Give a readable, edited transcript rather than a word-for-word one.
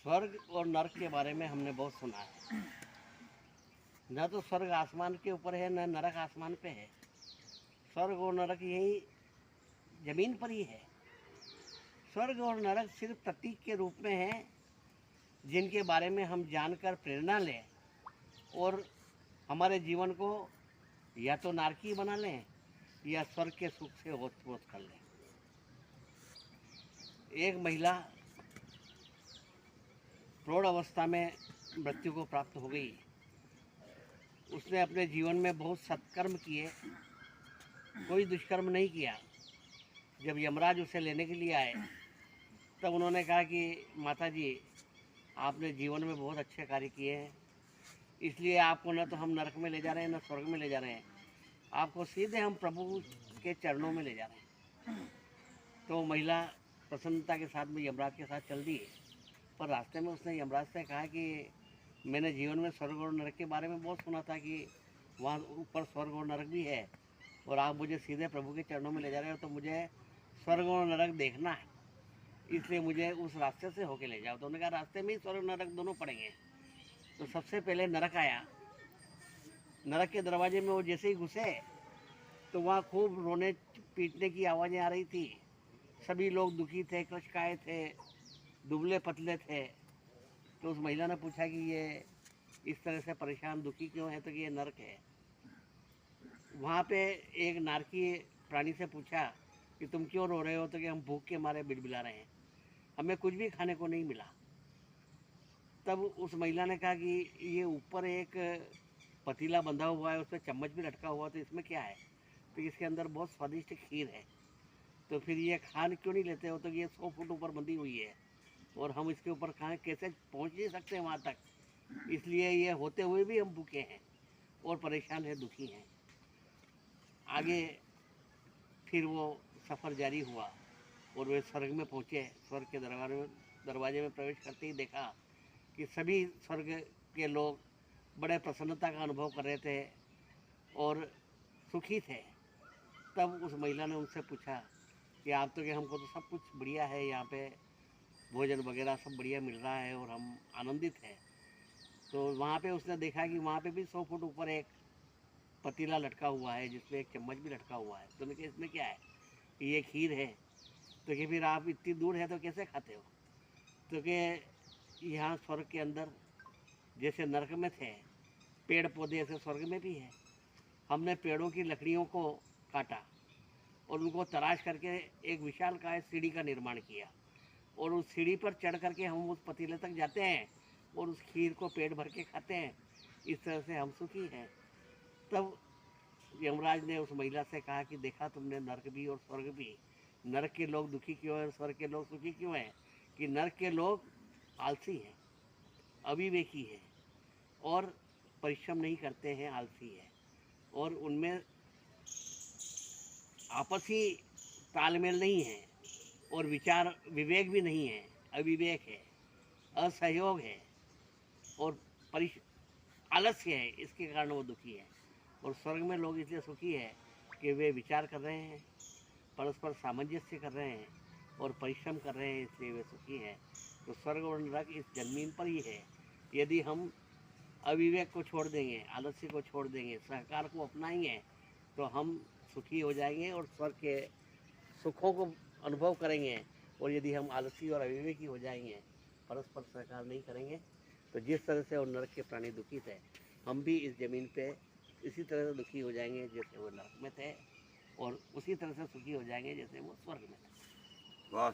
स्वर्ग और नरक के बारे में हमने बहुत सुना है। न तो स्वर्ग आसमान के ऊपर है, न नरक आसमान पे है। स्वर्ग और नरक यही ज़मीन पर ही है। स्वर्ग और नरक सिर्फ प्रतीक के रूप में है, जिनके बारे में हम जानकर प्रेरणा लें और हमारे जीवन को या तो नारकीय बना लें या स्वर्ग के सुख से ओत-प्रोत कर लें। एक महिला प्रौढ़ अवस्था में मृत्यु को प्राप्त हो गई। उसने अपने जीवन में बहुत सत्कर्म किए, कोई दुष्कर्म नहीं किया। जब यमराज उसे लेने के लिए आए तब उन्होंने कहा कि माता जी, आपने जीवन में बहुत अच्छे कार्य किए हैं, इसलिए आपको न तो हम नरक में ले जा रहे हैं न स्वर्ग में ले जा रहे हैं, आपको सीधे हम प्रभु के चरणों में ले जा रहे हैं। तो महिला प्रसन्नता के साथ में यमराज के साथ चल दी। पर रास्ते में उसने यमराज से कहा कि मैंने जीवन में स्वर्ग और नरक के बारे में बहुत सुना था कि वहाँ ऊपर स्वर्ग और नरक भी है, और आप मुझे सीधे प्रभु के चरणों में ले जा रहे हो, तो मुझे स्वर्ग और नरक देखना है, इसलिए मुझे उस रास्ते से होके ले जाओ। तो उन्होंने कहा रास्ते में ही स्वर्ग नरक दोनों पड़ेंगे। तो सबसे पहले नरक आया। नरक के दरवाजे में वो जैसे ही घुसे तो वहाँ खूब रोने पीटने की आवाज़ें आ रही थी। सभी लोग दुखी थे, कष्टकाय थे, दुबले पतले थे। तो उस महिला ने पूछा कि ये इस तरह से परेशान दुखी क्यों है, तो कि ये नरक है। वहाँ पे एक नारकीय प्राणी से पूछा कि तुम क्यों रो रहे हो, तो कि हम भूख के मारे बिलबिला रहे हैं, हमें कुछ भी खाने को नहीं मिला। तब उस महिला ने कहा कि ये ऊपर एक पतीला बंधा हुआ है, उसमें चम्मच भी लटका हुआ, तो इसमें क्या है, तो इसके अंदर बहुत स्वादिष्ट खीर है, तो फिर ये खान क्यों नहीं लेते हो, तो ये 100 फुट ऊपर बंधी हुई है और हम इसके ऊपर कहाँ कैसे पहुँच नहीं सकते वहाँ तक, इसलिए ये होते हुए भी हम भूखे हैं और परेशान हैं, दुखी हैं। आगे फिर वो सफ़र जारी हुआ और वे स्वर्ग में पहुँचे। स्वर्ग के दरवाजे में प्रवेश करते ही देखा कि सभी स्वर्ग के लोग बड़े प्रसन्नता का अनुभव कर रहे थे और सुखी थे। तब उस महिला ने उनसे पूछा कि आप तो कि हमको तो सब कुछ बढ़िया है, यहाँ पे भोजन वगैरह सब बढ़िया मिल रहा है और हम आनंदित हैं। तो वहाँ पे उसने देखा कि वहाँ पे भी 100 फुट ऊपर एक पतीला लटका हुआ है, जिसमें एक चम्मच भी लटका हुआ है। तो उन्होंने कहा इसमें क्या है, कि ये खीर है। तो कि फिर आप इतनी दूर है तो कैसे खाते हो, तो कि यहाँ स्वर्ग के अंदर जैसे नरक में थे पेड़ पौधे, ऐसे स्वर्ग में भी है। हमने पेड़ों की लकड़ियों को काटा और उनको तराश करके एक विशालकाय सीढ़ी का निर्माण किया, और उस सीढ़ी पर चढ़ करके हम उस पतीले तक जाते हैं और उस खीर को पेट भर के खाते हैं। इस तरह से हम सुखी हैं। तब यमराज ने उस महिला से कहा कि देखा तुमने, नरक भी और स्वर्ग भी। नरक के लोग दुखी क्यों हैं और स्वर्ग के लोग सुखी क्यों हैं, कि नरक के लोग आलसी हैं, अविवेकी हैं और परिश्रम नहीं करते हैं, आलसी है, और उनमें आपसी तालमेल नहीं है और विचार विवेक भी नहीं है, अविवेक है, असहयोग है और आलस्य है, इसके कारण वो दुखी है। और स्वर्ग में लोग इसलिए सुखी है कि वे विचार कर रहे हैं, परस्पर सामंजस्य कर रहे हैं और परिश्रम कर रहे हैं, इसलिए वे सुखी हैं। तो स्वर्ग और नरक इस जमीन पर ही है। यदि हम अविवेक को छोड़ देंगे, आलस्य को छोड़ देंगे, सहकार को अपनाएंगे, तो हम सुखी हो जाएंगे और स्वर्ग के सुखों को अनुभव करेंगे। और यदि हम आलसी और अविवेकी हो जाएंगे, परस्पर सहकार नहीं करेंगे, तो जिस तरह से वो नरक के प्राणी दुखी थे, हम भी इस ज़मीन पे इसी तरह से दुखी हो जाएंगे जैसे वो नरक में थे, और उसी तरह से सुखी हो जाएंगे जैसे वो स्वर्ग में थे। वाह।